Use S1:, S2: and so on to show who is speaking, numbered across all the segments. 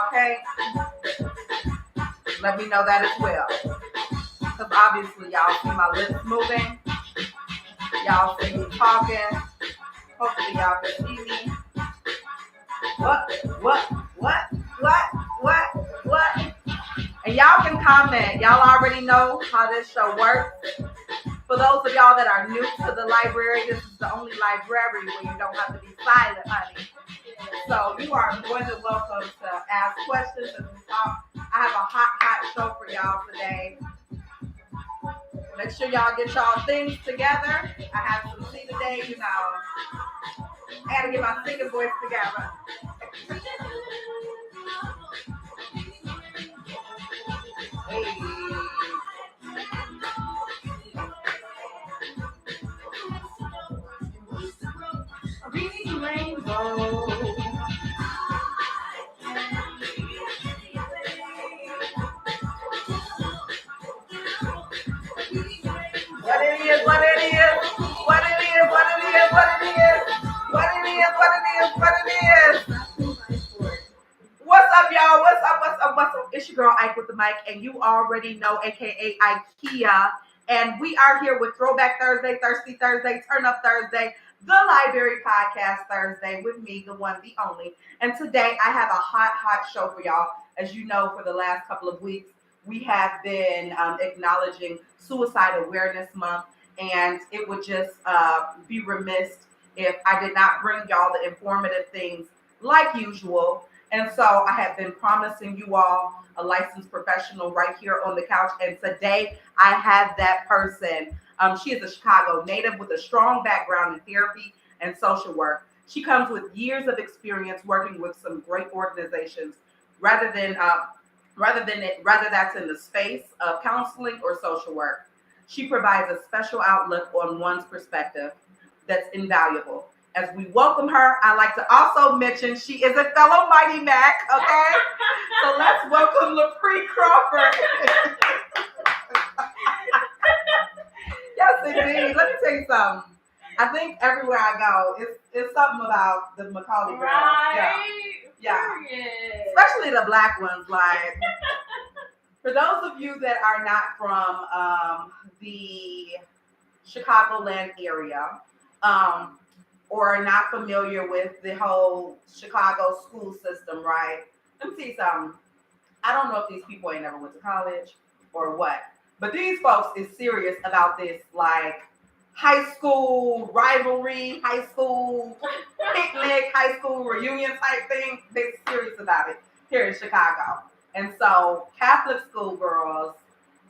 S1: y'all can't, let me know that as well. Because obviously y'all see my lips moving. Y'all see me talking. Hopefully y'all can see me. What? And y'all can comment. Y'all already know how this show works. For those of y'all that are new to the library, this is the only library where you don't have to be silent, honey. So you are more than welcome to ask questions and talk. I have a hot show for y'all today. Make sure y'all get y'all things together. I have some tea today, you know. I gotta get my singing voice together. Hey. Reading rainbow. What's up, y'all? What's up? It's your girl Ike with the mic, and you already know, aka IKEA. And we are here with Throwback Thursday, Thirsty Thursday, Turn Up Thursday, the Library Podcast Thursday with me, the one, the only. And today I have a hot show for y'all. As you know, for the last couple of weeks, we have been acknowledging Suicide Awareness Month, and it would just be remiss if I did not bring y'all the informative things like usual. And so I have been promising you all a licensed professional right here on the couch. And today I have that person. She is a Chicago native with a strong background in therapy and social work. She comes with years of experience working with some great organizations, whether that's in the space of counseling or social work. She provides a special outlook on one's perspective that's invaluable. As we welcome her, I like to also mention she is a fellow Mighty Mac, okay? So let's welcome Lapree Crawford. Yes, indeed. Let me tell you something. I think everywhere I go, it's something about the Macaulay girls.
S2: Right?
S1: Yeah. Especially the black ones. Like, for those of you that are not from the Chicagoland area, or are not familiar with the whole Chicago school system, right? Let me tell you something. I don't know if these people ain't never went to college or what, but these folks is serious about this, like, high school rivalry, high school picnic, high school reunion type thing. They're serious about it here in Chicago. And so Catholic school girls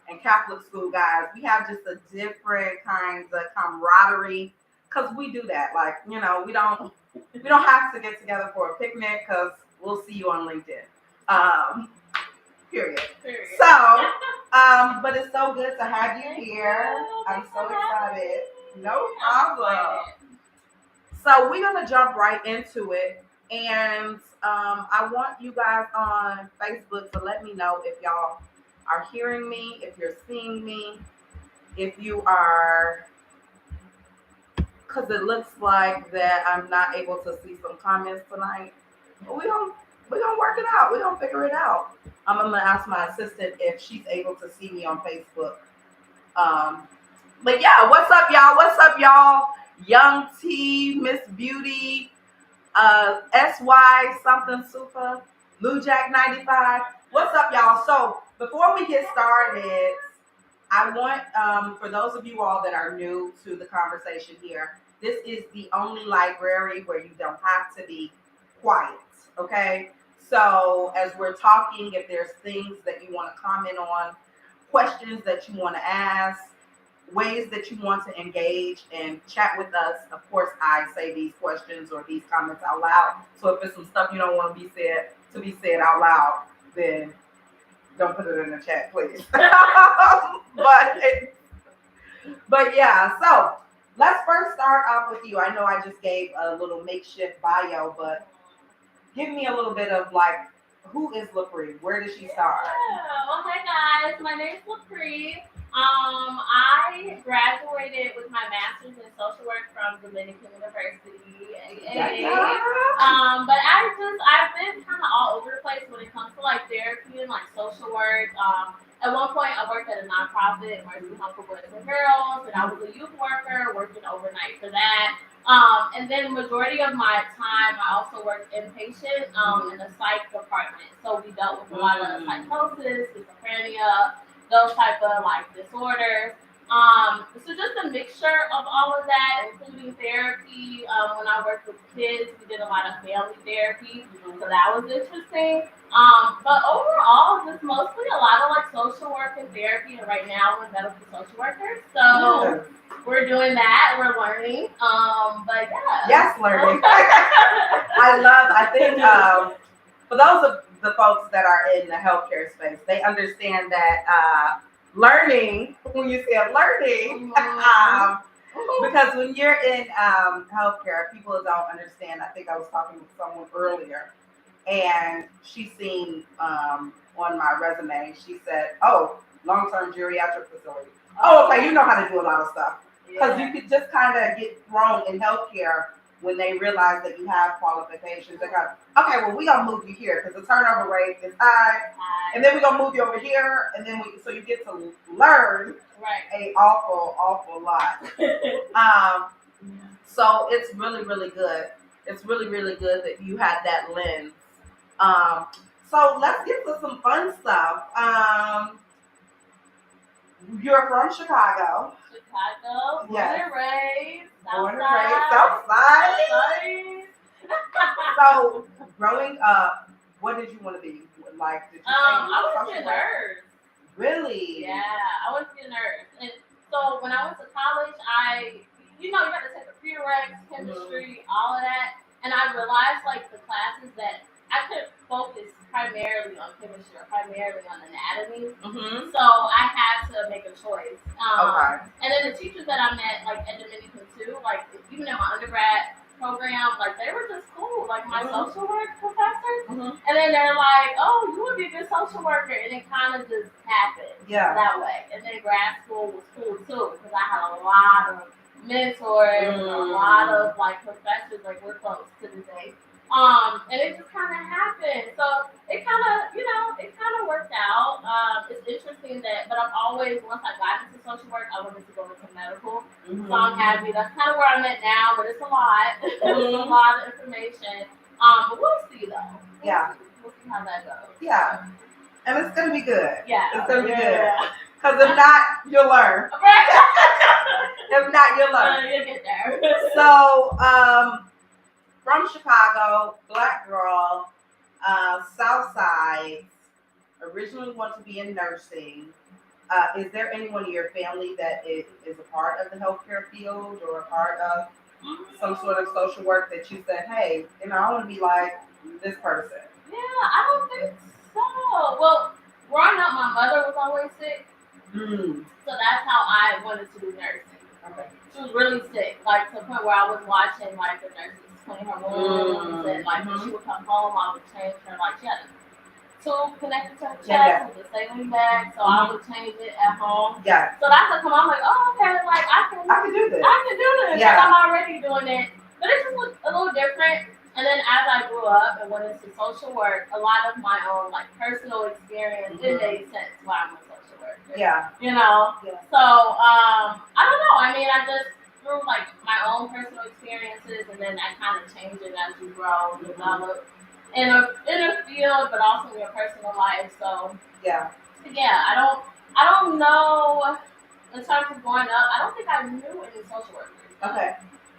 S1: and Catholic school guys, we have just a different kinds of camaraderie. Because we do that, like, you know, we don't have to get together for a picnic because we'll see you on LinkedIn. Period. So, but it's so good to have you here. I'm so excited. No problem. So we're gonna jump right into it, and I want you guys on Facebook to let me know if y'all are hearing me, if you're seeing me, if you are. Because it looks like that I'm not able to see some comments tonight. But we're gonna work it out. We're gonna figure it out. I'm gonna ask my assistant if she's able to see me on Facebook. But yeah, what's up, y'all? What's up, y'all? Young T, Miss Beauty, SY something super, Blue Jack 95. What's up, y'all? So before we get started, I want, for those of you all that are new to the conversation here, this is the only library where you don't have to be quiet, okay? So as we're talking, if there's things that you want to comment on, questions that you want to ask, ways that you want to engage and chat with us, of course, I say these questions or these comments out loud. So if there's some stuff you don't want to be said out loud, then don't put it in the chat, please. But yeah, so let's first start off with you. I know I just gave a little makeshift bio, but give me a little bit of, like, who is Lapree? Where did she start?
S2: Well, hi guys, my name is Lapree. I graduated with my master's in social work from Dominican University. But I've been kind of all over the place when it comes like therapy and like social work. At one point, I worked at a nonprofit working with Uncle Boys and Girls, and I was a youth worker working overnight for that. And then majority of my time, I also worked inpatient in the psych department. So we dealt with a lot of psychosis, schizophrenia, those type of like disorders. So just a mixture of all of that, including therapy. When I worked with kids, we did a lot of family therapy, so that was interesting. But overall, just mostly a lot of like social work and therapy, and right now we're medical social workers. So we're doing that. We're learning. But yeah.
S1: Yes, learning. I think for those of the folks that are in the healthcare space, they understand that learning, when you say learning, because when you're in healthcare, people don't understand. I think I was talking with someone earlier, and she seen on my resume, she said, oh, long-term geriatric facility. Oh, okay, you know how to do a lot of stuff. Because you could just kind of get thrown in healthcare when they realize that you have qualifications. They go, okay, well, we're going to move you here because the turnover rate is high. And then we're going to move you over here. And then so you get to learn an awful lot. So it's really, really good. It's really, really good that you had that lens. So let's get to some fun stuff. You're from Chicago.
S2: Born and raised,
S1: Southside. So, growing up, what did you want to be? Like, did you
S2: I want to be a nurse.
S1: Really?
S2: Yeah, I want to be a nurse. And so when I went to college, you got to take a prereqs, chemistry, all of that. And I realized, like, the classes that I could focus primarily on chemistry or primarily on anatomy. So I had to make a choice. And then the teachers that I met, like, at Dominican too, like, even in my undergrad program, like, they were just cool. Like, my social work professors. And then they're like, oh, you would be a good social worker. And it kind of just happened that way. And then grad school was cool too, because I had a lot of mentors and a lot of, like, professors, like, we're close to this day. And it just kind of happened. So it kind of worked out. It's interesting but I've always, once I got into social work, I wanted to go into medical. So I'm happy. That's kind of where I'm at now, but it's a lot. It's a lot of information. But we'll see though. We'll see how that goes.
S1: Yeah. And it's going to be good.
S2: Yeah.
S1: It's going to be good. Because if not, you'll learn. If not, you'll learn.
S2: You'll get there.
S1: So, from Chicago, black girl, South Side, originally want to be in nursing. Is there anyone in your family that is a part of the healthcare field or a part of some sort of social work that you said, hey, I want to be like this person?
S2: Yeah, I don't think so. Well, growing up, my mother was always sick. So that's how I wanted to do nursing.
S1: Okay.
S2: She was really sick, like to the point where I was watching like the nurses clean her rooms, and like when she would come home, I would change her. Like she had a tube connected to her chest with a saline bag, so I would change it at home.
S1: Yeah.
S2: So that's how come I'm like, oh, okay, like I can do this.
S1: Yeah.
S2: I'm already doing it, but it just looked a little different. And then as I grew up and went into social work, a lot of my own like personal experience, it made sense why I'm a social worker.
S1: Yeah.
S2: Yeah. So I don't know. I mean, I just through like my own personal experiences, and then that kind of changes as you grow and develop in a field, but also in your personal life. So yeah, I don't know. In terms of growing up, I don't think I knew any social workers.
S1: Okay.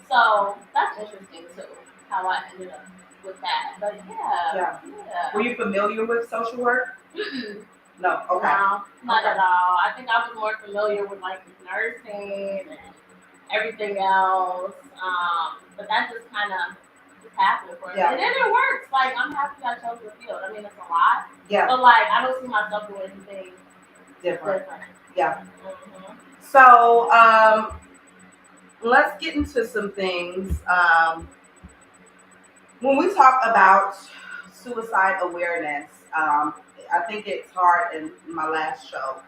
S2: So that's interesting too, how I ended up with that. But yeah.
S1: Were you familiar with social work? No. Okay.
S2: No, not at all. I think I was more familiar with like nursing and everything else. But that just kind of happened for me. And then it works. Like I'm happy I chose the field. I mean, it's a lot. Yeah. But like I don't see myself doing anything different.
S1: Yeah. So let's get into some things. When we talk about suicide awareness, I think it's hard. In my last show,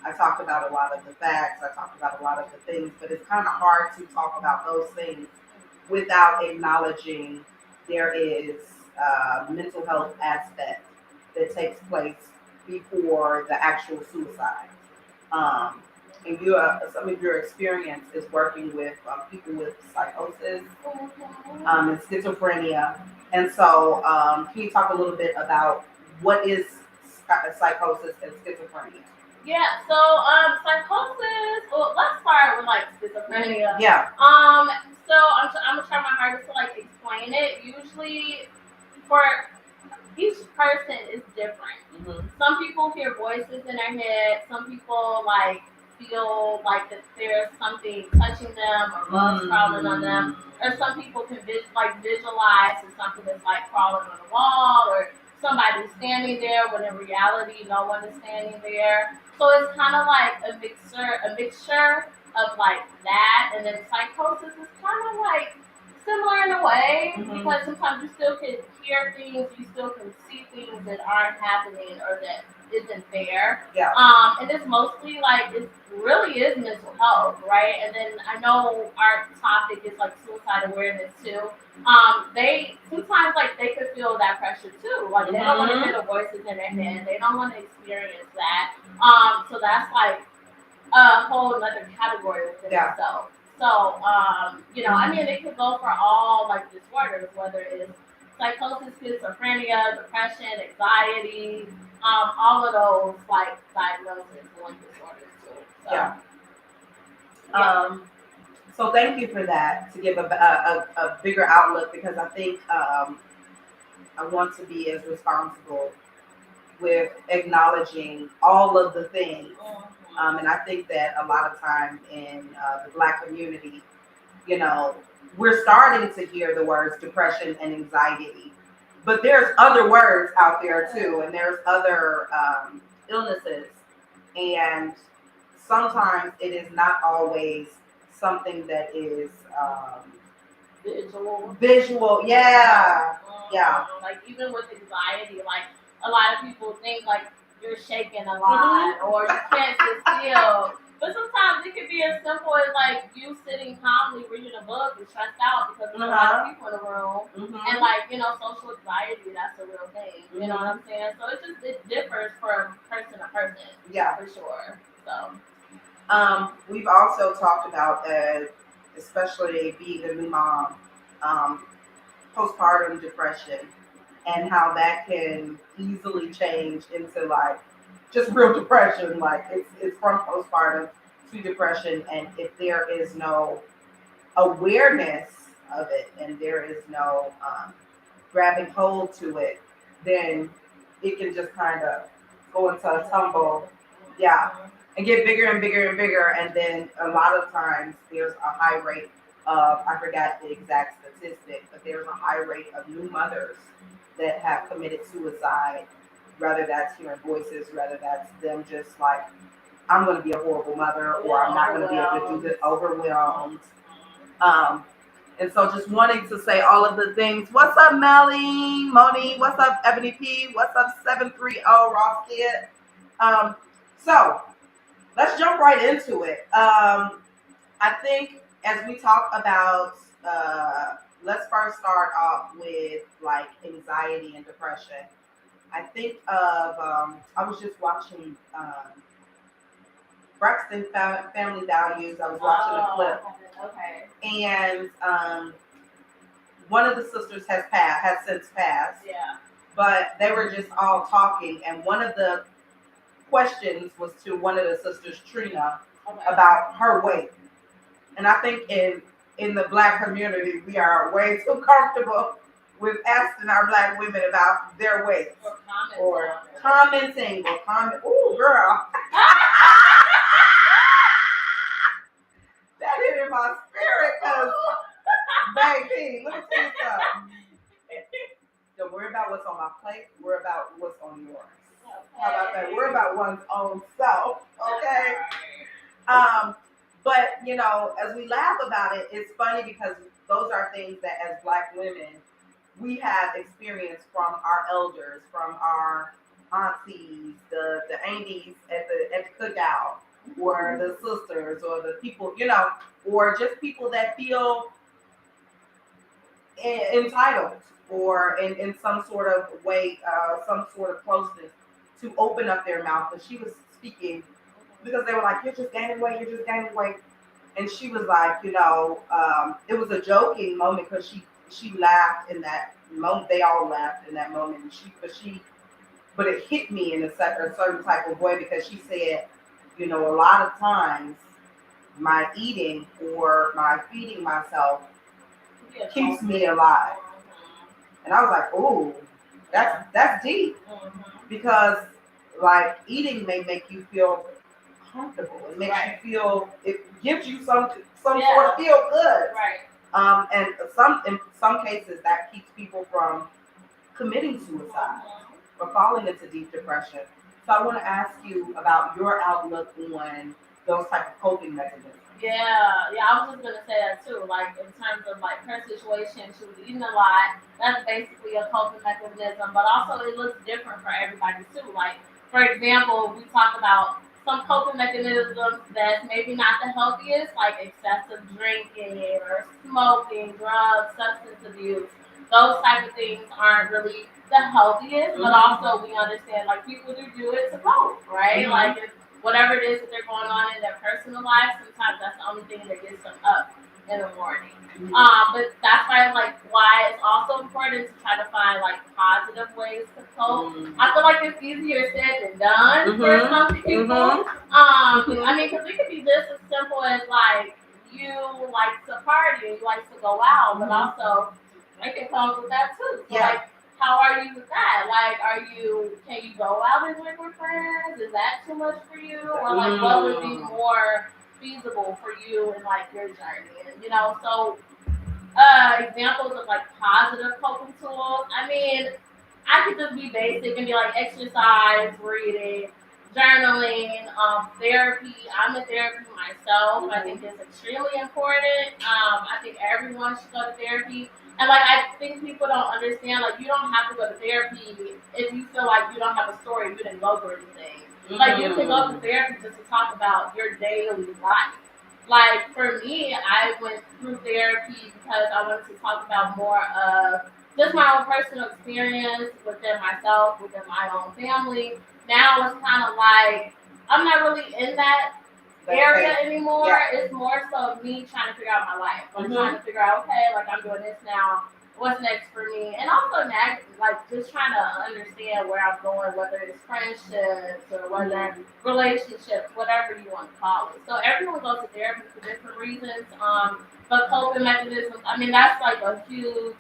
S1: I talked about a lot of the facts. I talked about a lot of the things, but it's kind of hard to talk about those things without acknowledging there is a mental health aspect that takes place before the actual suicide. Um, and some of your experience is working with people with psychosis and schizophrenia. And so, can you talk a little bit about what is psychosis and schizophrenia?
S2: Yeah, so psychosis. Well, let's start with like schizophrenia.
S1: Yeah.
S2: So I'm gonna try my hardest to like explain it. Usually, for each person is different.
S1: Mm-hmm.
S2: Some people hear voices in their head. Some people like feel like that there's something touching them or love crawling on them. Or some people can visualize as something that's like crawling on the wall or somebody standing there when in reality no one is standing there. So it's kind of like a mixture of like that, and then psychosis is kind of like similar in a way because sometimes you still can hear things, you still can see things that aren't happening or that isn't there.
S1: Yeah.
S2: And it's mostly like it really is mental health, right? And then I know our topic is like suicide awareness too. They sometimes like they could feel that pressure too. Like they don't want to hear the voices in their head. They don't want to experience that. So that's like a whole other category within itself. So, I mean, it could go for all like disorders, whether it's psychosis, schizophrenia, depression, anxiety, all of those like diagnoses and disorders too. So,
S1: yeah. So thank you for that to give a bigger outlook because I think I want to be as responsible with acknowledging all of the things. And I think that a lot of times in the Black community, we're starting to hear the words depression and anxiety, but there's other words out there too, and there's other illnesses, and sometimes it is not always something that is visual. Yeah.
S2: Like even with anxiety, like a lot of people think like you're shaking a lot or you can't sit still. But sometimes it could be as simple as like you sitting calmly reading a book and stressed out because there's a lot of people in the room. And like, social anxiety, that's a real thing. You know what I'm saying? So it differs from person to person.
S1: Yeah.
S2: For sure. So
S1: we've also talked about especially being a new mom, postpartum depression, and how that can easily change into like just real depression. Like it's from postpartum to depression, and if there is no awareness of it and there is no grabbing hold to it, then it can just kind of go into a tumble. Yeah. And get bigger and bigger and bigger. And then a lot of times there's a high rate of, I forgot the exact statistic, but there's a high rate of new mothers that have committed suicide, whether that's hearing voices, whether that's them just like, I'm going to be a horrible mother, or I'm not going to be able to do this, overwhelmed. And so just wanting to say all of the things. What's up, Melly, Moni? What's up, Ebony P? What's up, 730 Ross Kid? So let's jump right into it. I think as we talk about, let's first start off with like anxiety and depression. I think of, I was just watching Braxton Family Values. I was watching a clip. Okay. And one of the sisters has since passed.
S2: Yeah.
S1: But they were just all talking, and one of the questions was to one of the sisters, Trina, about her weight. And I think in the Black community, we are way too comfortable with asking our Black women about their weight. Or commenting. Ooh, girl. That hit in my spirit because, baby, let me tell you something. Don't worry about what's on my plate. Worry about what's on yours. How about that? Worry about one's own self, okay? But, as we laugh about it, it's funny because those are things that as Black women, we have experienced from our elders, from our aunties, the aunties at the cookout, or the sisters, or the people, or just people that feel entitled or in some sort of way, some sort of closeness to open up their mouth. But she was speaking because they were like, "You're just gaining weight. You're just gaining weight." And she was like, it was a joking moment because she laughed in that moment. They all laughed in that moment. And but it hit me in a certain type of way because she said, a lot of times my eating or my feeding myself keeps me alive. And I was like, "Oh, that's deep," because like eating may make you feel comfortable. It makes you feel. It gives you some sort of feel good.
S2: Right.
S1: And in some cases that keeps people from committing suicide or falling into deep depression. So I want to ask you about your outlook on those type of coping mechanisms.
S2: Yeah, I was just gonna say that too. Like in terms of like her situation, she was eating a lot. That's basically a coping mechanism, but also it looks different for everybody too. Like for example, we talk about some coping mechanisms that's maybe not the healthiest, like excessive drinking or smoking, drugs, substance abuse. Those type of things aren't really the healthiest, but also we understand like people do it to cope, right? Like if whatever it is that they're going on in their personal life, sometimes that's the only thing that gets them up in the morning. But that's why it's also important to try to find like positive ways to cope. I feel like it's easier said than done for some people. I mean, because it could be just as simple as like you like to party, you like to go out, but also it comes with that too. So like, how are you with that? Like, can you go out and drink with friends? Is that too much for you? Or like, what would be more feasible for you in like your journey? And, so examples of like positive coping tools. I mean, I could just be basic and be like exercise, reading, journaling, therapy. I'm in therapy myself. I think it's extremely important. I think everyone should go to therapy. And like I think people don't understand, like you don't have to go to therapy if you feel like you don't have a story, you didn't go through anything. Like you can go to therapy just to talk about your daily life. Like for me, I went through therapy because I wanted to talk about more of just my own personal experience within myself, within my own family. Now it's kind of like I'm not really in that area anymore. It's more so me trying to figure out my life. I'm trying to figure out, okay, like I'm doing this now. What's next for me? And also like just trying to understand where I'm going, whether it's friendships or whether relationships, whatever you want to call it. So everyone goes to therapy for different reasons. But coping mechanisms, I mean, that's like a huge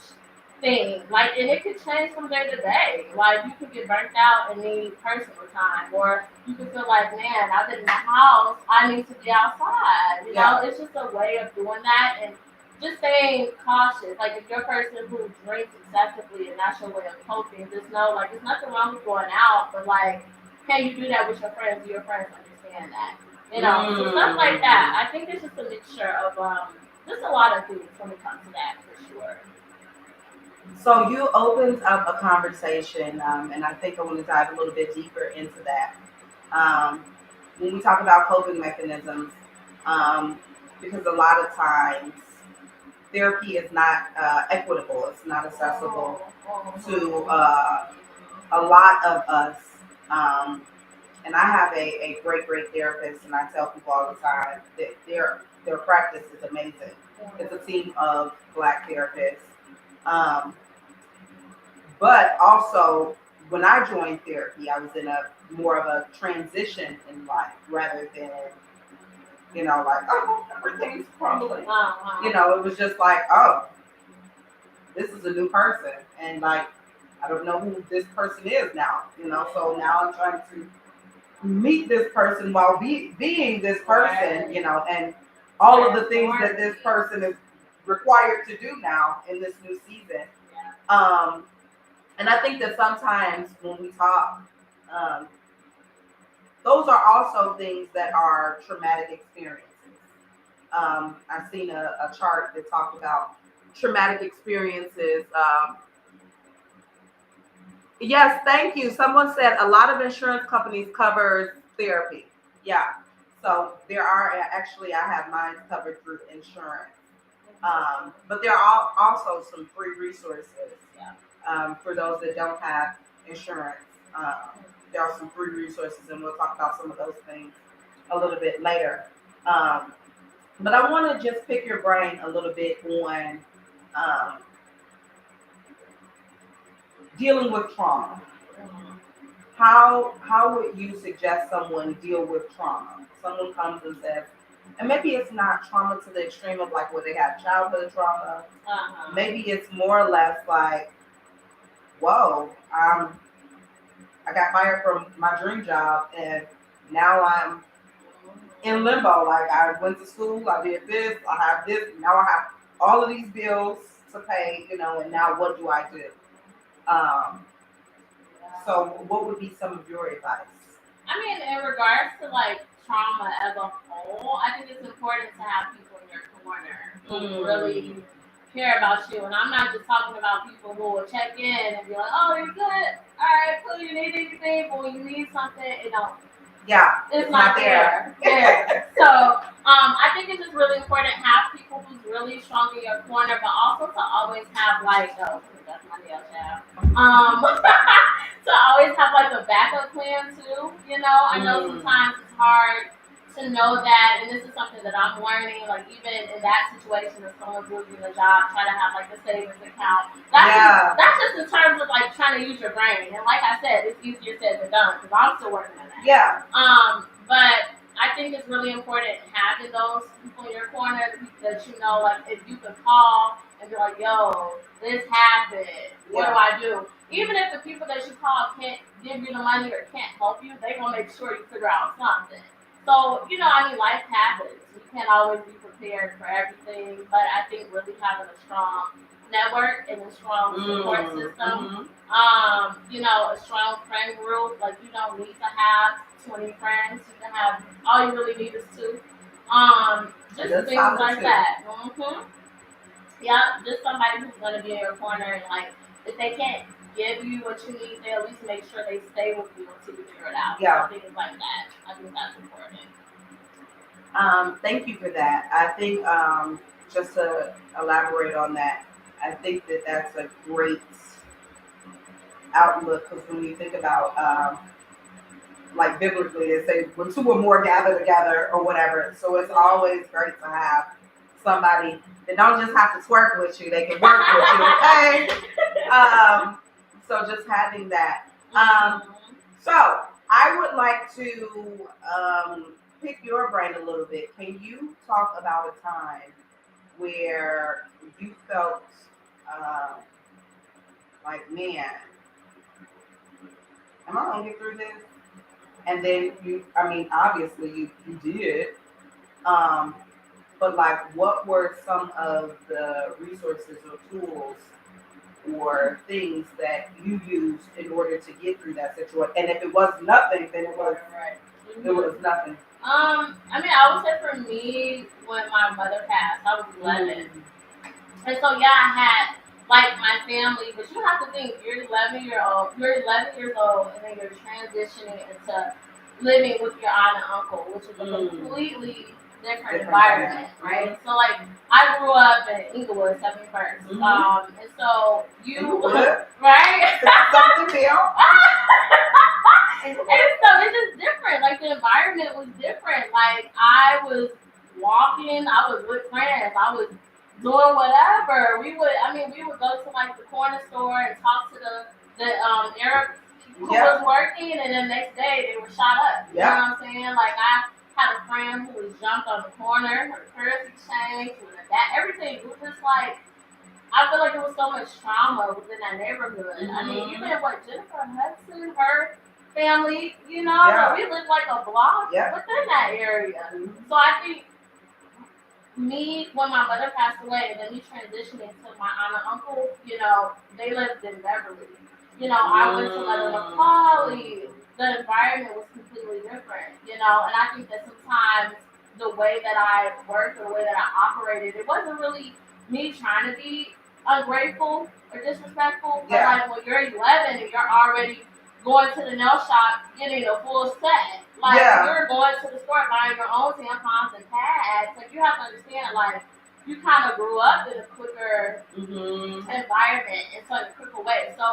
S2: thing. Like, and it could change from day to day. Like, you could get burnt out and need personal time, or you could feel like, man, I've been in the house, I need to be outside. You know, it's just a way of doing that and just staying cautious. Like, if you're a person who drinks excessively and that's your way of coping, just know, like, there's nothing wrong with going out, but like, can you do that with your friends? Do your friends understand that? So stuff like that. I think it's just a mixture of just a lot of things when it comes to that, for sure.
S1: So you opened up a conversation, and I think I want to dive a little bit deeper into that. When we talk about coping mechanisms, because a lot of times therapy is not equitable, it's not accessible to a lot of us. And I have a great therapist, and I tell people all the time that their practice is amazing. It's a team of Black therapists. But also, when I joined therapy, I was in a more of a transition in life rather than, like, oh, everything's crumbling. It was just like, oh, this is a new person. And like, I don't know who this person is now, so now I'm trying to meet this person while being this person, and all of the things that this person is required to do now in this new season. And I think that sometimes when we talk, those are also things that are traumatic experiences. I've seen a chart that talked about traumatic experiences. Yes, thank you. Someone said a lot of insurance companies covers therapy. Yeah. So there are actually, I have mine covered through insurance. But there are also some free resources For those that don't have insurance, there are some free resources, and we'll talk about some of those things a little bit later. But I want to just pick your brain a little bit on dealing with trauma. How would you suggest someone deal with trauma? Someone comes and says, and maybe it's not trauma to the extreme of like where they have childhood trauma. Maybe it's more or less like, whoa, I got fired from my dream job and now I'm in limbo. Like I went to school, I did this, I have this, now I have all of these bills to pay, and now what do I do? So what would be some of your advice?
S2: I mean, in regards to like trauma as a whole, I think it's important to have people in your corner who really care about you. And I'm not just talking about people who will check in and be like, "Oh, you're good. All right, cool. You need anything? But when you need something, it's not there. So I think it's just really important to have people who's really strong in your corner, but also to always have like that's my nail job. To always have like a backup plan too. I know sometimes it's hard to know that, and this is something that I'm learning. Like even in that situation, if someone's losing a job, try to have like a savings account. That's just in terms of like trying to use your brain. And like I said, it's easier said than done because I'm still working on that.
S1: Yeah.
S2: But I think it's really important having those people in your corner that like if you can call and be like, "Yo, this happened. What do I do?" Even if the people that you call can't give you the money or can't help you, they're gonna make sure you figure out something. So, life happens. You can't always be prepared for everything, but I think really having a strong network and a strong support system, a strong friend group. Like you don't need to have 20 friends. You can have all you really need is 2. Just things like that. Yeah, just somebody who's gonna be in your corner and like if they can't give you what you need, they at least make sure they stay with you until you figure it out.
S1: Yeah.
S2: Things like that. I think that's important.
S1: Thank you for that. I think just to elaborate on that, I think that that's a great outlook because when you think about like biblically, they say when 2 or more gather together or whatever. So it's always great to have somebody that don't just have to twerk with you; they can work with you. Okay. So just having that. So I would like to pick your brain a little bit. Can you talk about a time where you felt like, man, am I gonna get through this? And then obviously you did. But like, what were some of the resources or tools or things that you used in order to get through that situation? And if it was nothing, then it was it was nothing.
S2: I would say for me, when my mother passed, I was 11. And so, I had, like, my family, but you have to think, you're 11 years old, and then you're transitioning into living with your aunt and uncle, which is a completely different environment, right? So, like, I grew up in Inglewood, 71st. And so, right?
S1: Something else.
S2: And so it's just different. Like the environment was different. Like I was walking, I was with friends, I was doing whatever. We would go to like the corner store and talk to the Arab who was working, and then the next day they were shot up. You know what I'm saying? Like I had a friend who was jumped on the corner, her purse exchanged, everything. It was just like I feel like there was so much trauma within that neighborhood. Even what Jennifer Hudson, her family, we lived like a block within that area. So I think when my mother passed away and then me transitioning to my aunt and uncle, they lived in Beverly. I went to Macaulay. The environment was completely different, and I think that sometimes the way that I worked or the way that I operated, it wasn't really me trying to be ungrateful or disrespectful, but like when you're 11 and you're already going to the nail shop getting a full set, like you're going to the store buying your own tampons and pads, like you have to understand, like you kind of grew up in a quicker environment and so in a quicker way. So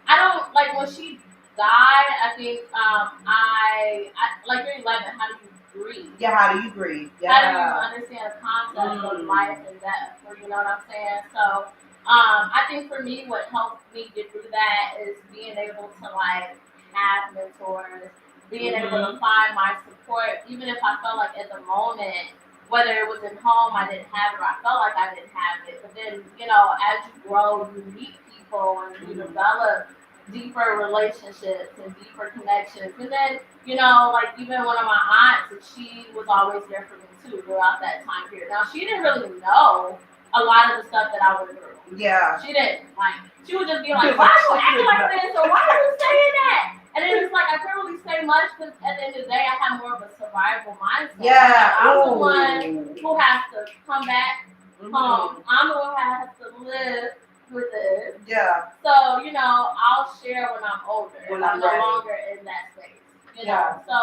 S2: I don't like when she died. I think I like you're 11. How do you grieve?
S1: Yeah, how do you grieve? Yeah.
S2: How do you understand the concept of life and death? Or you know what I'm saying? So I think for me, what helped me get through that is being able to like have mentors, being able to find my support, even if I felt like at the moment, whether it was in home, I didn't have it, or I felt like I didn't have it. But then, you know, as you grow, you meet people and you develop deeper relationships and deeper connections. And then, you know, like even one of my aunts, she was always there for me too throughout that time period. Now, she didn't really know a lot of the stuff that I went through.
S1: Yeah.
S2: She didn't. Like, she would just be like, why are you acting like this? Or why are you saying that? And then it's like, I couldn't really say much because at the end of the day, I have more of a survival mindset.
S1: Yeah.
S2: I'm the one who has to come back home. I'm the one who has to live with this.
S1: Yeah.
S2: So, you know, I'll share when I'm older.
S1: When
S2: I'm
S1: I'm
S2: no longer in that space. You know? So,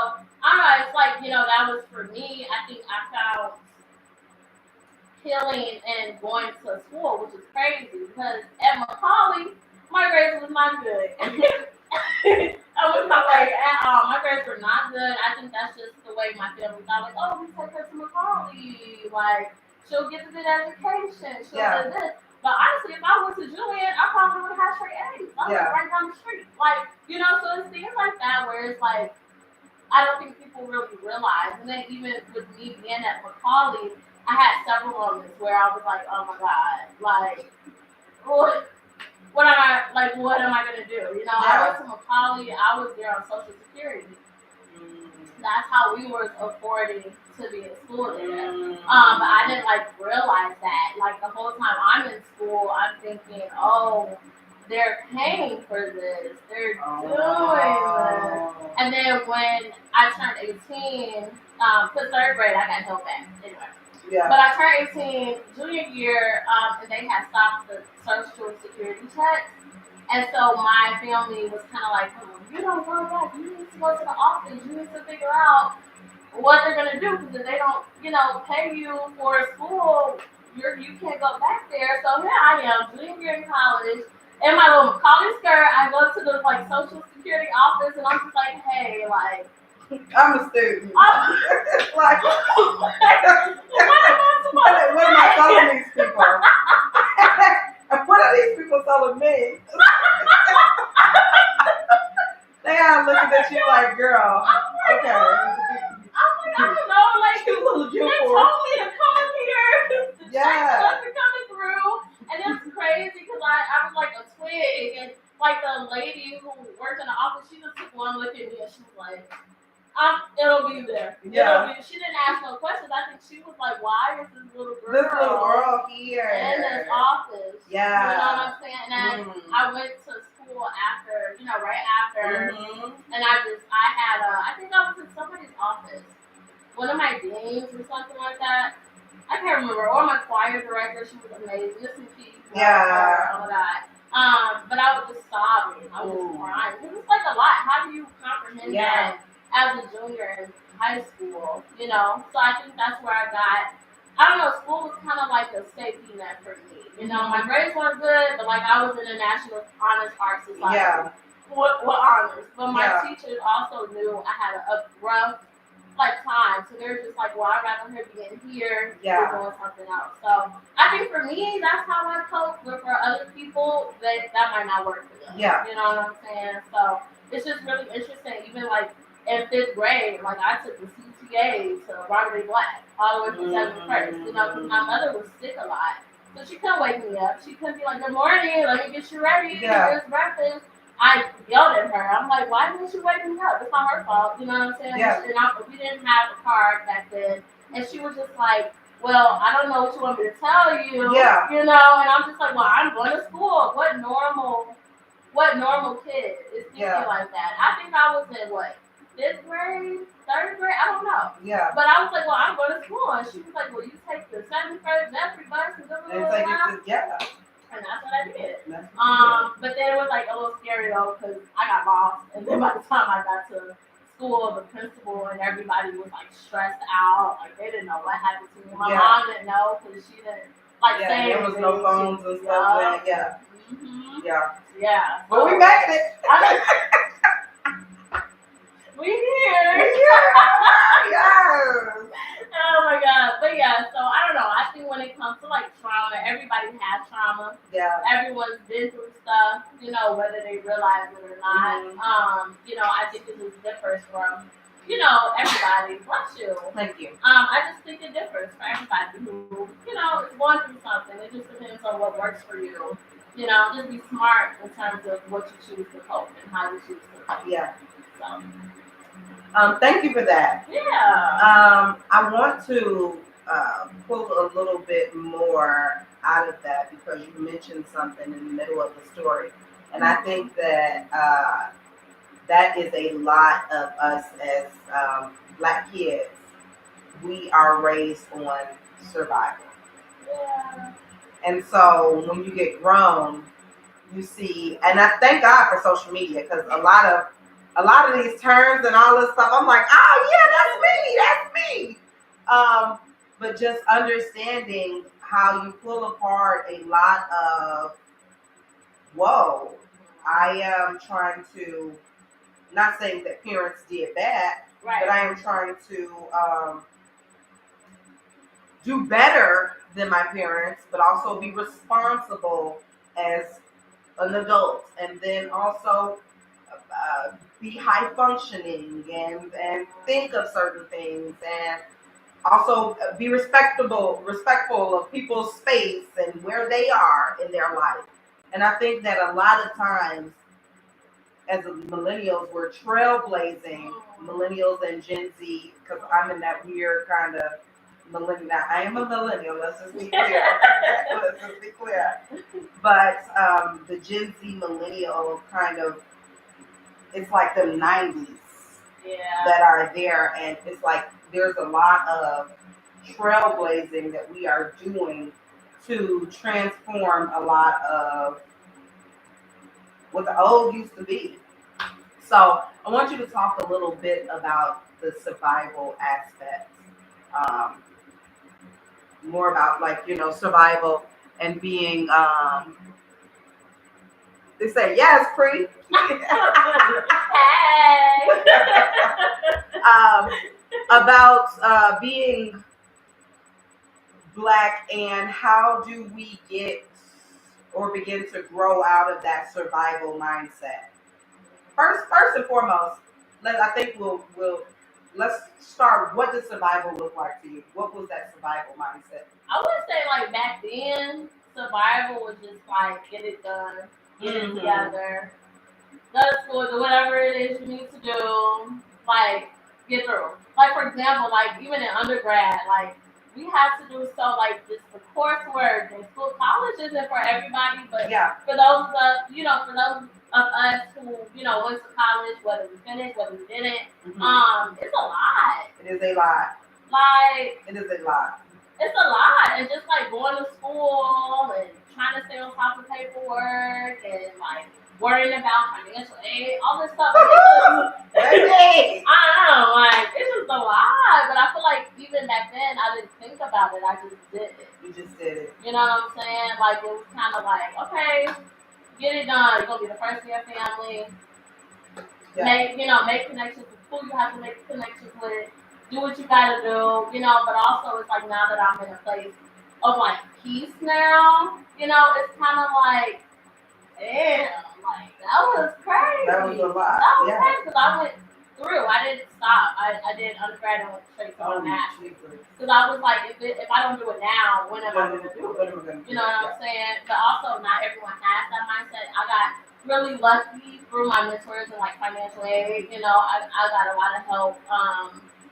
S2: I don't know. It's like, you know, that was for me. I think I found healing and going to school, which is crazy because at Macaulay, my grades was not good. I was not like at all. My grades were not good. I think that's just the way my family thought. Like, oh, we take her to Macaulay. Like, she'll get a good education. She'll do this. But honestly, if I went to Julian, I probably would have had straight A's. I was right down the street. Like, you know, so it's things like that where it's like, I don't think people really realize. And then even with me being at Macaulay, I had several moments where I was like, oh my God, like, what am I going to do? You know, I went to Macaulay, I was there on Social Security. That's how we were affording to be in school there. But I didn't like realize that. Like the whole time I'm in school, I'm thinking, oh, they're paying for this. They're doing this. And then when I turned 18, for third grade, I got held back. Anyway.
S1: Yeah.
S2: But I turned 18 junior year, and they had stopped the Social Security checks. And so my family was kind of like, oh, you don't go back. You need to go to the office. You need to figure out what they're going to do because if they don't, you know, pay you for school, you can't go back there. So here I am, junior year in college, in my little college skirt. I go to the like Social Security office, and I'm just like, hey, like,
S1: I'm a student. Like,
S2: what
S1: am I telling these people? What are these people telling me? They are looking at you like, girl, okay.
S2: I don't know, like, they told me to come here. The checks wasn't coming through. And it's crazy because I was like a twig. And like the lady who worked in the office, she just took one look at me and she was like, it'll be there.
S1: Yeah.
S2: She didn't ask no questions. I think she was like, why is this little
S1: girl here
S2: in this office?
S1: Yeah.
S2: You know what I'm saying? And I went to school after, you know, right after. And I think I was in somebody's office. One of my deans or something like that. I can't remember. Or my choir director. She was amazing. Listen to you.
S1: Yeah.
S2: Oh my God. But I was just sobbing. I was just crying. It was like a lot. How do you comprehend that as a junior in high school? You know? So I think that's where I don't know, school was kind of like a safety net for me. You know, my grades weren't good, but like I was in the National Honors Art Society. Yeah. What honors? But my teachers also knew I had a rough like time. So they're just like, well, I'd rather her be in here than doing something else. So I think for me, that's how I cope. But for other people, that might not work for them. Yeah. You know what I'm saying? So it's just really interesting. Even like in 5th grade, like I took the CTA to Robert A. Black all the way from 7th grade. You know, because my mother was sick a lot. So she couldn't wake me up. She couldn't be like, good morning, let me get you ready. Here's breakfast. I yelled at her. I'm like, why didn't you wake me up? It's not her fault. You know what I'm saying? Yeah. And we didn't have a car back then. And she was just like, well, I don't know what you want me to tell you. Yeah. You know, and I'm just like, well, I'm going to school. What normal kid is thinking like that? I think I was in 5th grade, 3rd grade, I don't know. Yeah. But I was like, well, I'm going to school. And she was like, well, you take the 7th grade Jeffrey bus and and that's what I did. But then it was like a little scary though because I got lost. And then by the time I got to school, the principal and everybody was like stressed out. Like they didn't know what happened to me. My mom didn't know because she didn't like
S1: Yeah,
S2: saying
S1: there was no phones and stuff then. Yeah.
S2: Mm-hmm.
S1: Yeah.
S2: Yeah.
S1: But we made it.
S2: We here.
S1: Yes.
S2: Oh my god. But yeah, so I don't know. I think when it comes to like trauma, everybody has trauma.
S1: Yeah.
S2: Everyone's been through stuff, whether they realize it or not. I think it just differs from, everybody. Bless you.
S1: Thank you.
S2: I just think it differs for everybody who, is going through something. It just depends on what works for you. Just be smart in terms of what you choose to cope and how you choose to cope.
S1: Yeah.
S2: So.
S1: Thank you for that.
S2: Yeah.
S1: I want to pull a little bit more out of that because you mentioned something in the middle of the story, and I think that that is a lot of us as Black kids. We are raised on survival.
S2: Yeah.
S1: And so when you get grown, you see, and I thank God for social media because a lot of these terms and all this stuff, I'm like, oh yeah, that's me. But just understanding how you pull apart a lot of, whoa, I am trying to, not saying that parents did bad,
S2: right.
S1: but I am trying to do better than my parents, but also be responsible as an adult, and then also be high functioning and think of certain things, and also be respectful of people's space and where they are in their life. And I think that a lot of times as millennials, we're trailblazing, millennials and Gen Z, because I'm in that weird kind of millennial. I am a millennial, let's just be clear. But the Gen Z millennial kind of, it's like the 90s that are there, and it's like there's a lot of trailblazing that we are doing to transform a lot of what the old used to be. So I want you to talk a little bit about the survival aspect, more about survival and being. They say yes, pre.
S2: Hey.
S1: About being Black and how do we get or begin to grow out of that survival mindset. First and foremost, I think let's start. What does survival look like to you? What was that survival mindset?
S2: I would say like back then, survival was just like get it done, get it together, go to school, do whatever it is you need to do, like get through. Like for example, like even in undergrad, like we had to do so like just the coursework in school. College isn't for everybody, but for those of us who went to college, whether we finished, whether we didn't, it's a lot.
S1: It is a lot.
S2: Like
S1: it is a lot.
S2: It's a lot, and just like going to school and trying to stay on top of paperwork and like worrying about financial aid, all this stuff. I don't know, like it's just a lot. But I feel like even back then, I didn't think about it. I just did it.
S1: You just did it.
S2: You know what I'm saying? Like it was kind of like, okay, get it done. You're gonna be the first in your family. Yeah. Make connections with who you have to make connections with. Do what you gotta do. But also it's like now that I'm in a place of like peace now. It's kind of like, damn, like that was crazy.
S1: That was a lot.
S2: That was crazy because I went through. I didn't stop. I did undergrad and went straight to national. Because I was like, if I don't do it now, when am I going to do it? You know what I'm saying? But also, not everyone has that mindset. I got really lucky through my mentors and like financial aid. I got a lot of help.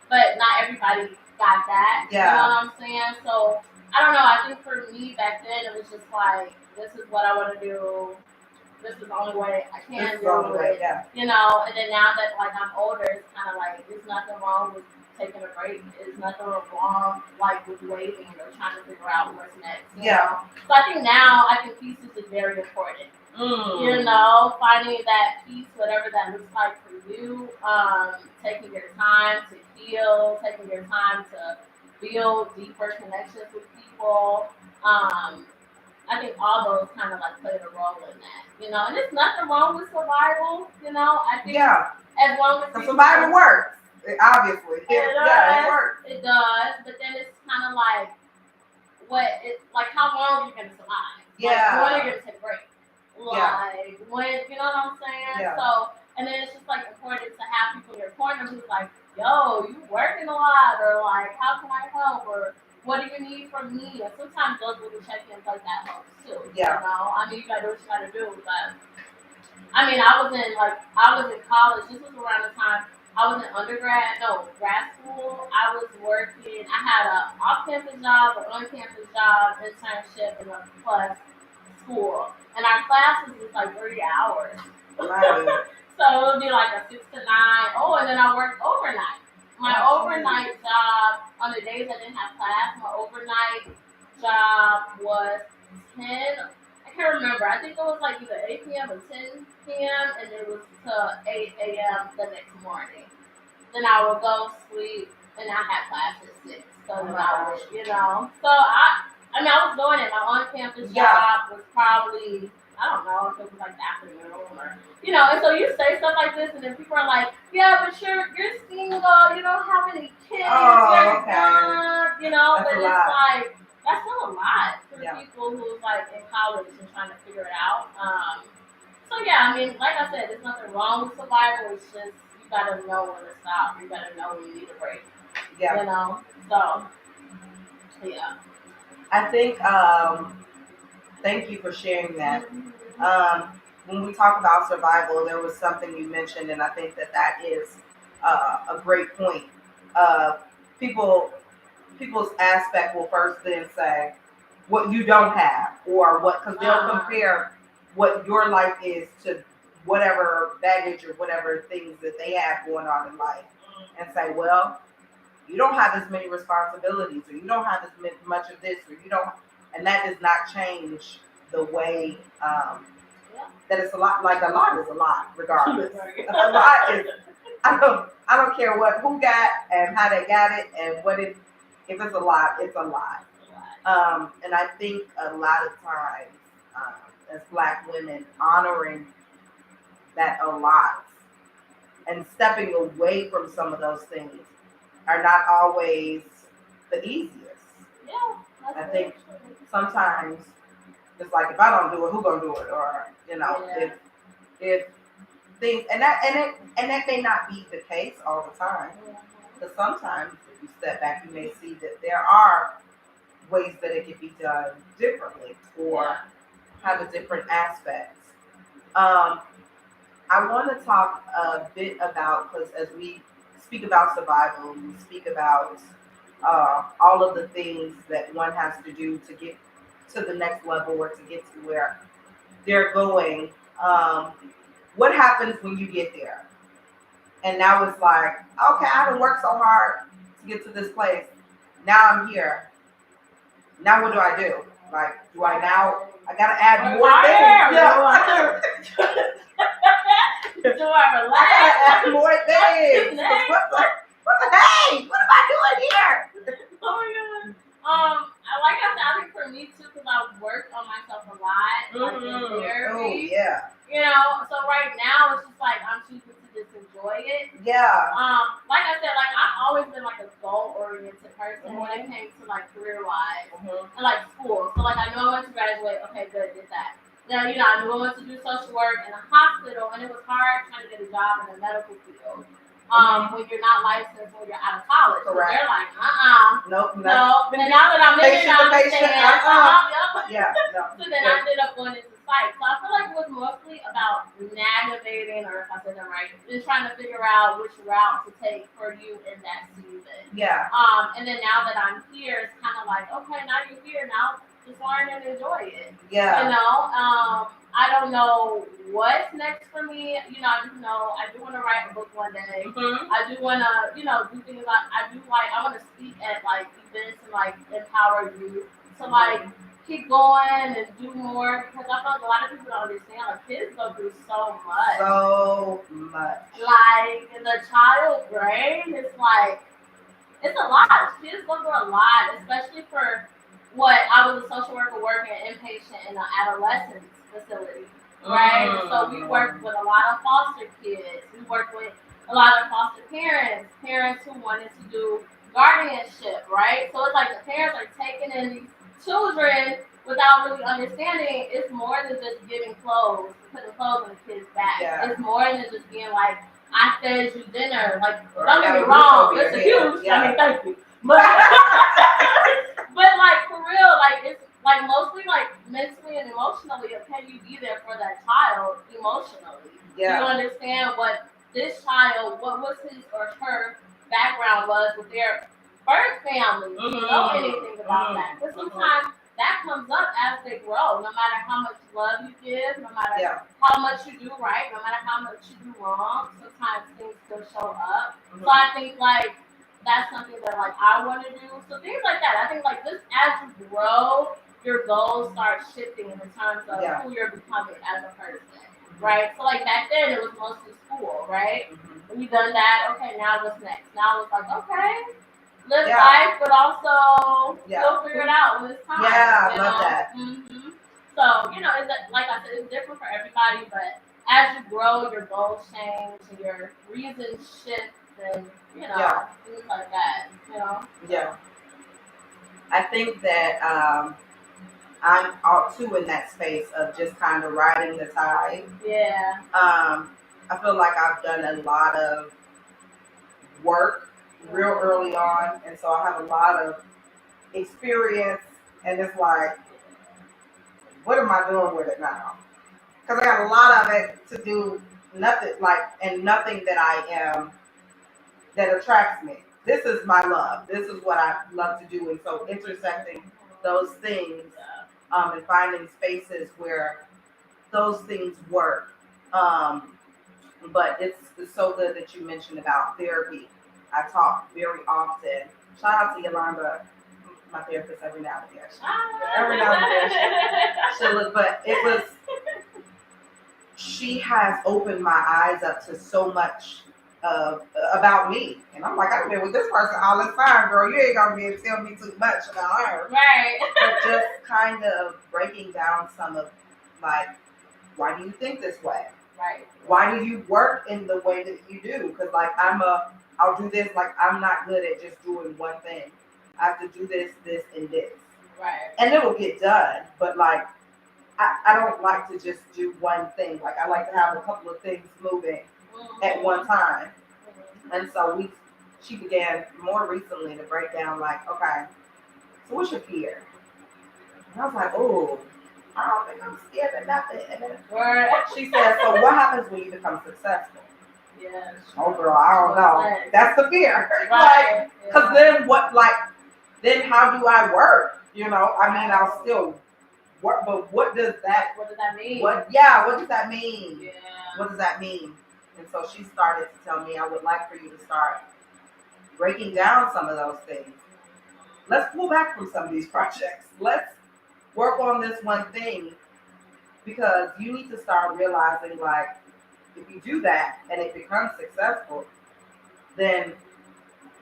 S2: But not everybody got that.
S1: Yeah.
S2: You know what I'm saying? So I don't know. I think for me back then, it was just like, this is what I want to do. This is the only way I can do it.
S1: Yeah.
S2: And then now that like I'm older, it's kind of like there's nothing wrong with taking a break. There's nothing wrong like with waiting or trying to figure out what's next. You know? So I think now peace is just very important. Finding that peace, whatever that looks like for you. Taking your time to heal, taking your time to build deeper connections with people. I think all those kind of like played a role in that, and there's nothing wrong with survival, I think as long as
S1: the survival works, obviously. It works.
S2: It does, but then it's kind of like how long are you gonna survive?
S1: Yeah.
S2: When are you gonna take a break? When, you know what I'm saying?
S1: Yeah.
S2: So, and then it's just like important to have people in your corner who's like, yo, you working a lot, or like, how can I help, or what do you need from me? And sometimes those little check-ins like that helps too.
S1: Yeah.
S2: I mean, you gotta do what you gotta do, but I mean, I was in college. This was around the time I was in grad school. I was working. I had a off-campus job, an on-campus job, internship, and a plus school. And our classes was like 30 hours.
S1: Right.
S2: So it would be like a 6 to 9. Oh, and then I worked overnight. My overnight job, on the days I didn't have class, my overnight job was 10. I can't remember. I think it was like either 8 p.m. or 10 p.m. and it was to 8 a.m. the next morning. Then I would go sleep, and I had class at 6. So then I would, So I was doing it. My on-campus job was probably, I don't know if it was like the afternoon or, and so you say stuff like this, and then people are like, yeah, but you're single, you don't have any kids, you're young,
S1: That's
S2: but it's like, that's still a lot for people who's like in college and trying to figure it out. So yeah, I mean, like I said, there's nothing wrong with survival. It's just you gotta know when to stop. You gotta know when you need a break.
S1: Yeah.
S2: So yeah.
S1: I think. Thank you for sharing that. When we talk about survival, there was something you mentioned, and I think that is a great point. People's aspect will first then say what you don't have, or what, because they'll compare what your life is to whatever baggage or whatever things that they have going on in life, and say, well, you don't have as many responsibilities, or you don't have as much of this, or you don't, and that does not change the way that it's a lot. Like, a lot is a lot, regardless. A lot is. I don't care who got and how they got it, and what it. If it's a lot, it's a lot. And I think a lot of times, as Black women, honoring that a lot and stepping away from some of those things are not always the easiest.
S2: Yeah,
S1: I think sometimes it's like, if I don't do it, who gonna do it? Or if things, and that may not be the case all the time. Because sometimes if you step back, you may see that there are ways that it can be done differently, or have a different aspects. I want to talk a bit about, because as we speak about survival, we speak about all of the things that one has to do to get to the next level, or to get to where they're going. What happens when you get there? And now it's like, okay, I done worked so hard to get to this place. Now I'm here. Now what do I do? Like, I gotta add more things?
S2: Do I relax?
S1: I gotta add more things. What the hey? What am I doing here?
S2: Oh my god. Like I said, I think for me too, because I worked on myself a lot, like in therapy.
S1: Oh yeah.
S2: So right now it's just like I'm choosing to just enjoy it.
S1: Yeah.
S2: Like I said, like I've always been like a goal-oriented person when it came to like career-wise and like school. So like I know I want to graduate. Okay, good, did that. Then I knew I wanted to do social work in a hospital, and it was hard trying to get a job in the medical field. When you're not licensed, when you're out of college.
S1: Correct.
S2: So they're like,
S1: Nope.
S2: And now that I'm in it, I understand.
S1: Yeah. No.
S2: So then I ended up going into psych. So I feel like it was mostly about navigating, or if I said that right, just trying to figure out which route to take for you in that season.
S1: Yeah.
S2: And then now that I'm here, it's kind of like, okay, now you're here, now just learn and enjoy it.
S1: Yeah.
S2: I don't know what's next for me. I just know I do want to write a book one day. I do want to, do things like, I want to speak at like events and like empower youth to like keep going and do more, because I feel like a lot of people don't understand, like kids go through so much.
S1: So much.
S2: Like in the child brain, it's like, it's a lot. Kids go through a lot, especially for what I was a social worker working inpatient in an adolescence facility, right? So we worked with a lot of foster kids. We worked with a lot of foster parents, parents who wanted to do guardianship, right? So it's like the parents are taking in these children without really understanding it's more than just giving clothes, putting clothes on the kids' back.
S1: Yeah.
S2: It's more than just being like, I fed you dinner. Like,
S1: Or
S2: don't get me
S1: have a
S2: wrong,
S1: roof over
S2: it's a
S1: your
S2: huge,
S1: head.
S2: I mean, thank you. But, but like, for real, like, it's like mostly like mentally and emotionally, can you be there for that child emotionally?
S1: Yeah.
S2: Do you understand what this child, what was his or her background was with their birth family? Do you know anything about that? Because sometimes that comes up as they grow, no matter how much love you give, no matter how much you do right, no matter how much you do wrong, sometimes things still show up. So I think like that's something that like I want to do. So things like that. I think like just as you grow, your goals start shifting in terms of who you're becoming as a person. Right? So like back then it was mostly school, right? We done that, okay, now what's next? Now it's like, okay, live life, but also you'll figure it out when it's time.
S1: Yeah, I love that.
S2: So, you know, it's like I said, it's different for everybody, but as you grow, your goals change and your reasons shift and, you know, things like that, you know?
S1: Yeah. I think that I'm out too in that space of just kind of riding the tide.
S2: Yeah.
S1: I feel like I've done a lot of work real early on, and so I have a lot of experience, and it's like, what am I doing with it now? Because I got a lot of it to do nothing that I am that attracts me. This is my love. This is what I love to do, and so intersecting those things and finding spaces where those things work. But it's so good that you mentioned about therapy. I talk very often. Shout out to Yolanda, my therapist, every now and then. Every now and then she'll look, but it was, she has opened my eyes up to so much about me. And I'm like, I've been with this person all this time, girl. You ain't gonna be able to tell me too much about her.
S2: Right.
S1: But just kind of breaking down some of, like, why do you think this way?
S2: Right.
S1: Why do you work in the way that you do? Because, like, I'll do this. Like, I'm not good at just doing one thing. I have to do this, and this.
S2: Right.
S1: And it'll get done. But, like, I don't like to just do one thing. Like, I like to have a couple of things moving at one time. And so she began more recently to break down, like, okay, so what's your fear? And I was like, oh, I don't think I'm scared of nothing. And then she said, so what happens when you become successful?
S2: Yeah.
S1: Oh, girl, I don't know. That's the fear.
S2: Right.
S1: Like, because then then how do I work? You know, I mean, I'll still work, but what does that
S2: mean?
S1: What does that mean?
S2: Yeah.
S1: What does that mean? And so she started to tell me, I would like for you to start breaking down some of those things. Let's pull back from some of these projects. Let's work on this one thing, because you need to start realizing, like, if you do that and it becomes successful, then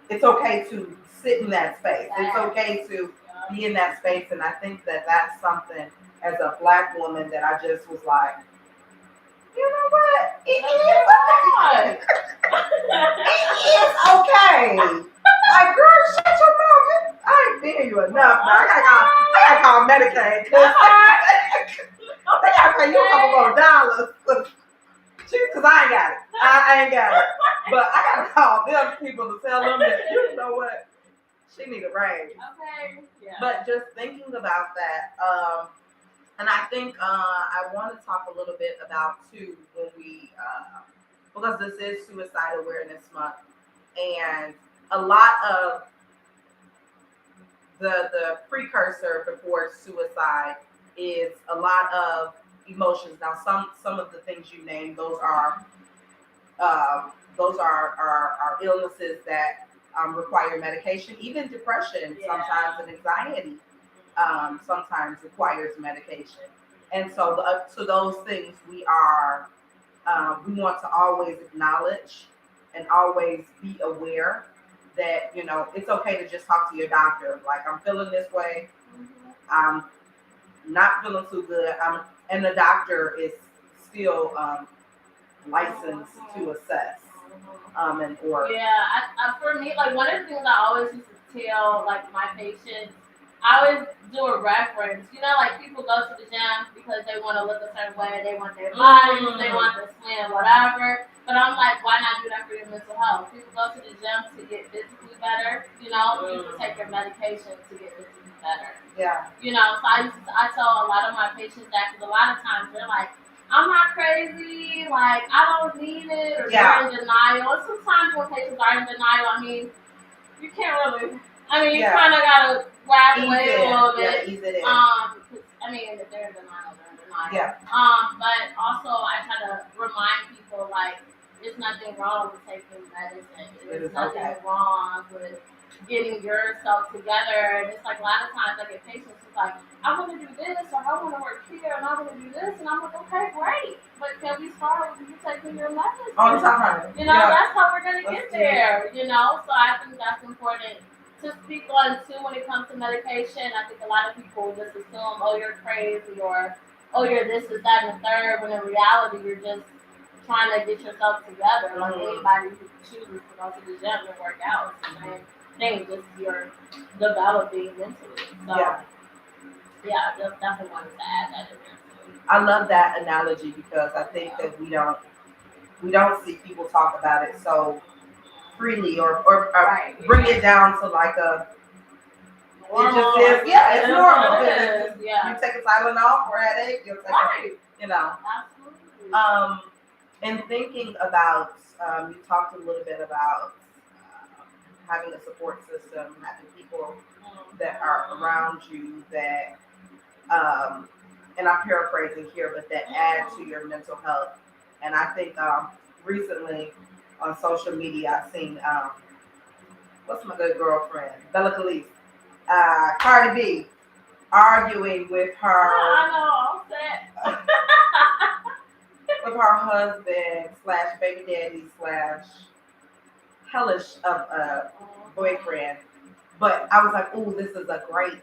S1: it's okay to sit in that space. It's okay to be in that space. And I think that that's something, as a Black woman, that I just was like, you know what? It is okay. It is okay. Like, girl, shut your mouth. I ain't paying you enough. Now I gotta call Medicaid. They gotta pay you a couple more dollars. Because I ain't got it. I ain't got it. But I gotta call them people to tell them that, you know what? She need a raise.
S2: Okay. Yeah.
S1: But just thinking about that, and I think I want to talk a little bit about too, when we, because this is Suicide Awareness Month, and a lot of the precursor before suicide is a lot of emotions. Now, some of the things you named, those are illnesses that require medication. Even depression sometimes, and anxiety sometimes requires medication. And so to those things, we want to always acknowledge and always be aware that, you know, it's okay to just talk to your doctor. Like, I'm feeling this way. I'm not feeling too good. And the doctor is still licensed to assess. And or
S2: For me, like one of the things I always used to tell like my patients, I always do a reference. You know, like people go to the gym because they want to look a certain way, they want their bodies, they want to swim, whatever. But I'm like, why not do that for your mental health? People go to the gym to get physically better. You know, people take their medication to get physically better.
S1: Yeah.
S2: You know, so I tell a lot of my patients that because a lot of times they're like, I'm not crazy, like, I don't need it, or they're in denial. And sometimes when patients are in denial, I mean, you can't really, you kind of got to whack away a little bit.
S1: Ease it in.
S2: I mean, if they're in denial, they're in denial.
S1: Yeah.
S2: But also, I try to remind people, like, there's nothing wrong with taking medicine. There's nothing wrong with getting yourself together. And it's like a lot of times I get patients who's like, I want to do this, or I want to work here, and I want to do this, and I'm like, okay, great, but can we start with you taking your medicine?
S1: On time.
S2: You know, that's how we're gonna get there. You know, so I think that's important to speak on too when it comes to medication. I think a lot of people just assume, oh, you're crazy, or oh, you're this, is that, and the third. When in reality, you're just trying to get yourself together. Like anybody who chooses to go to the gym and work out, thing just you're developing mentally. So just definitely wanted to add that in there too.
S1: I love that analogy because I think that we don't see people talk about it so freely or bring it down to like a normal. It just is. Yeah, it's normal. You take a Tylenol for a headache. You'll take you know.
S2: Absolutely.
S1: And thinking about, you talked a little bit about having a support system, having people that are around you that, and I'm paraphrasing here, but that add to your mental health. And I think recently on social media, I've seen, what's my good girlfriend, Bella Calise, Cardi B, arguing with her.
S2: I know, I'm sad.
S1: With her husband / baby daddy / hellish of a boyfriend. But I was like, ooh, this is a great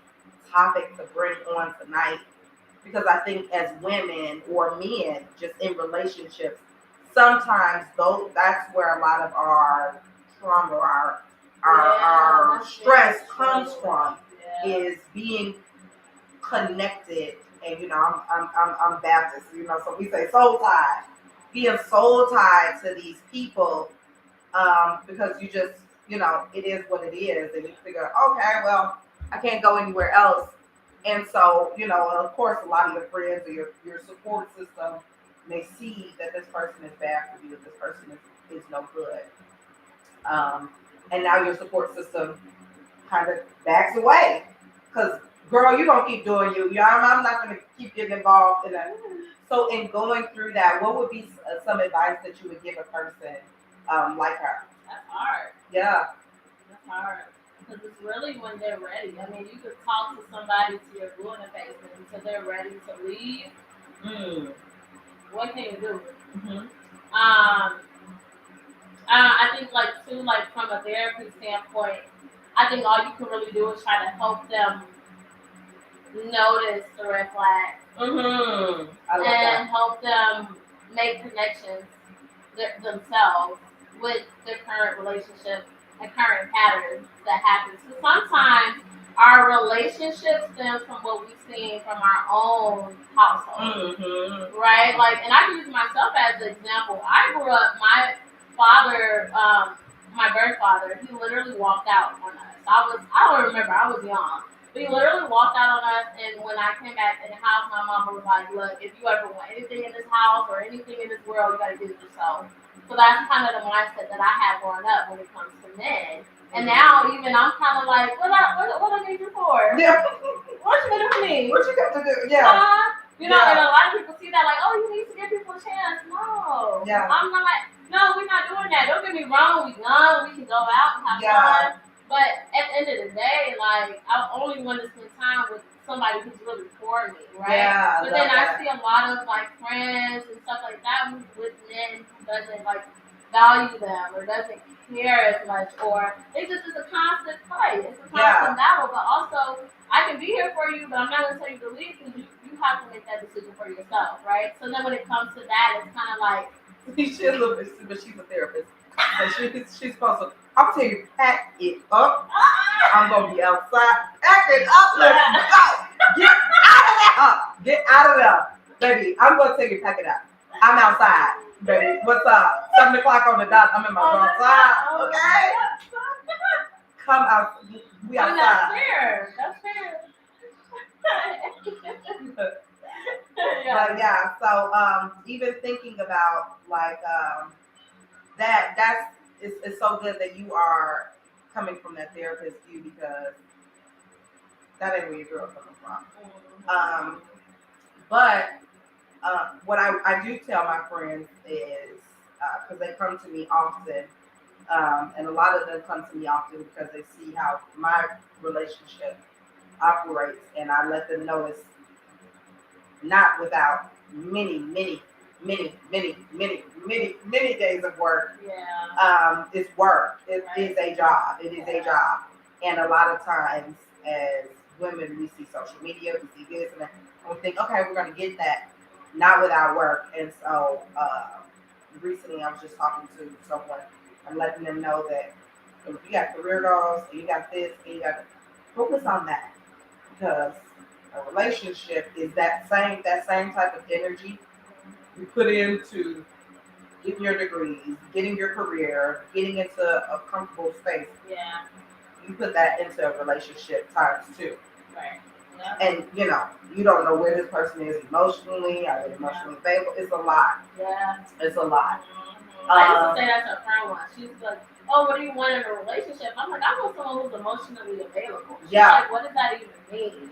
S1: topic to bring on tonight. Because I think as women or men, just in relationships, sometimes that's where a lot of our trauma, our stress comes from, is being connected. And you know, I'm Baptist, you know, so we say soul tied. Being soul tied to these people, because you just, you know, it is what it is, and you figure, okay, well, I can't go anywhere else. And so, you know, of course, a lot of your friends or your support system may see that this person is bad for you, this person is no good. And now your support system kind of backs away. Because, girl, you're going to keep doing you. I'm not going to keep getting involved in that. So in going through that, what would be some advice that you would give a person like her?
S2: That's hard.
S1: Yeah.
S2: That's hard. Because it's really when they're ready. I mean, you could talk to somebody till you're blue in the face and until they're ready to leave. What can you do?
S1: Mm-hmm.
S2: I think, like, too, like, from a therapy standpoint, I think all you can really do is try to help them notice the red flags. And help them make connections themselves with their current relationship and current patterns that happen. So sometimes our relationship stems from what we've seen from our own household, right? Like, and I can use myself as an example. I grew up, my father, my birth father, he literally walked out on us. I don't remember, I was young. But he literally walked out on us, and when I came back in the house, my mama was like, look, if you ever want anything in this house or anything in this world, you gotta do it yourself. So that's kind of the mindset that I had growing up when it comes to men. And now even I'm kind of like, what I need you for?
S1: Yeah.
S2: What you gonna do for me?
S1: What you got to do? Yeah.
S2: You know, and a lot of people see that like, oh, you need to give people a chance. No.
S1: Yeah.
S2: I'm not like, no, we're not doing that. Don't get me wrong, we young, we can go out and have fun. But at the end of the day, like, I only want to spend time with somebody who's really for me, right?
S1: Yeah,
S2: but then I see a lot of, like, friends and stuff like that who's with men who doesn't, like, value them or doesn't care as much, or it just is a constant fight. It's a constant battle. But also, I can be here for you, but I'm not gonna tell you to leave because you have to make that decision for yourself, right? So then when it comes to that, it's kind of like
S1: she's a little bit, but she's a therapist. So she's supposed to, I'm telling you, pack it up. I'm going to be outside. Pack it up. Let's go. Get out of there. Get out of there. Baby, I'm going to tell you, pack it up. I'm outside. Baby, what's up? 7 o'clock on the dot. I'm in my outside. Okay? Come out. We outside.
S2: That's fair. That's fair.
S1: But yeah, so even thinking about like it's so good that you are coming from that therapist view because that ain't where your girl coming from. But what I do tell my friends is because they come to me often, and a lot of them come to me often because they see how my relationship operates, and I let them know it's not without many days of work.
S2: Yeah.
S1: It's work. It is a job. It is a job. And a lot of times as women, we see social media, we see this and that, and we think, okay, we're going to get that, not without work. And so recently I was just talking to someone and letting them know that if you got career goals, and you got this, and you got to focus on that. Because a relationship is that same type of energy you put into getting your degrees, getting your career, getting into a comfortable space.
S2: Yeah.
S1: You put that into a relationship times two.
S2: Right. Yeah.
S1: And you don't know where this person is emotionally. Are they emotionally stable? It's a lot.
S2: Yeah.
S1: It's a lot.
S2: I used to say that to a friend once. She's like, "Oh, what do you want in a relationship?" I'm like, "I want someone who's emotionally available." She's like, "What does that even mean?"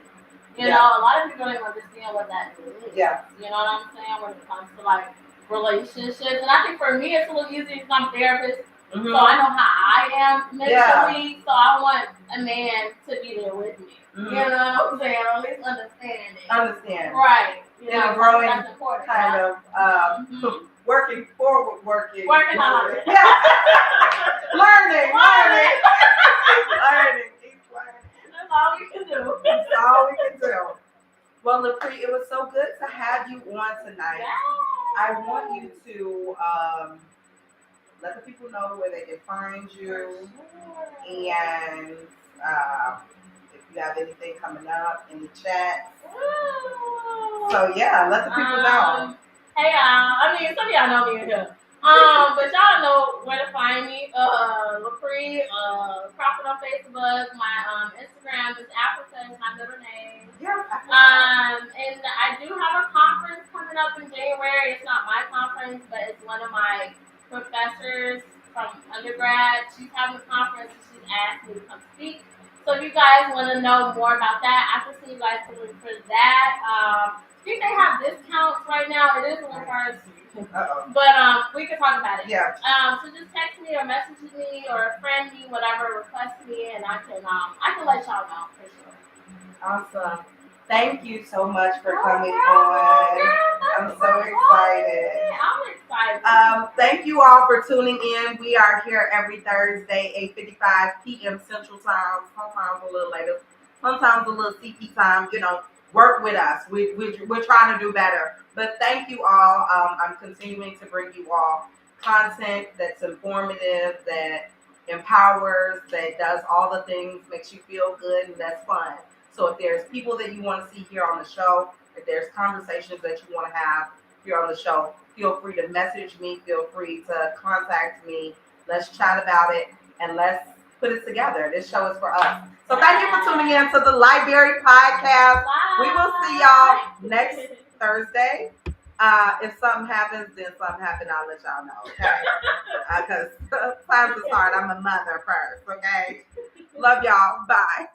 S2: You know, a lot of people don't even understand what that means. Yeah. You know what I'm saying? When it comes to like relationships, and I think for me it's a little easier because I'm a therapist, so I know how I am mentally. So I want a man to be there with me. You know what I'm saying? Or at least understand it. Understand. Right. You know, growing that's important, kind of
S1: working forward, working
S2: hard.
S1: Yeah. learning.
S2: That's all we can do.
S1: That's all we can do. Well, Lapree, it was so good to have you on tonight.
S2: Yeah.
S1: I want you to let the people know where they can find you, and if you have anything coming up in the chat. So yeah, let the people know.
S2: Hey y'all, I mean some of y'all know me in here. But y'all know where to find me. Lapree, Crawford on Facebook. My Instagram is Africa, is my middle name.
S1: Yeah.
S2: And I do have a conference coming up in January. It's not my conference, but it's one of my professors from undergrad. She's having a conference and she's asked me to come speak. So if you guys want to know more about that, I can see you guys can look for that. I think they have discounts right now. It is a little hard. But we can talk about it.
S1: Yeah.
S2: So just text me or message me or friend me, whatever, request me, and I can let y'all know for sure.
S1: Awesome. Thank you so much for coming on. I'm so excited.
S2: I'm excited.
S1: Thank you all for tuning in. We are here every Thursday, 8:55 p.m. Central Time. Sometimes a little later, sometimes a little CP time. Work with us. We're trying to do better. But thank you all. I'm continuing to bring you all content that's informative, that empowers, that does all the things, makes you feel good, and that's fun. So if there's people that you want to see here on the show, if there's conversations that you want to have here on the show, feel free to message me. Feel free to contact me. Let's chat about it, and let's put it together. This show is for us. So thank you for tuning in to the Library Podcast.
S2: Bye.
S1: We will see y'all next Thursday. If something happens, then something happened. I'll let y'all know, okay? Because times is hard. I'm a mother first, okay? Love y'all. Bye.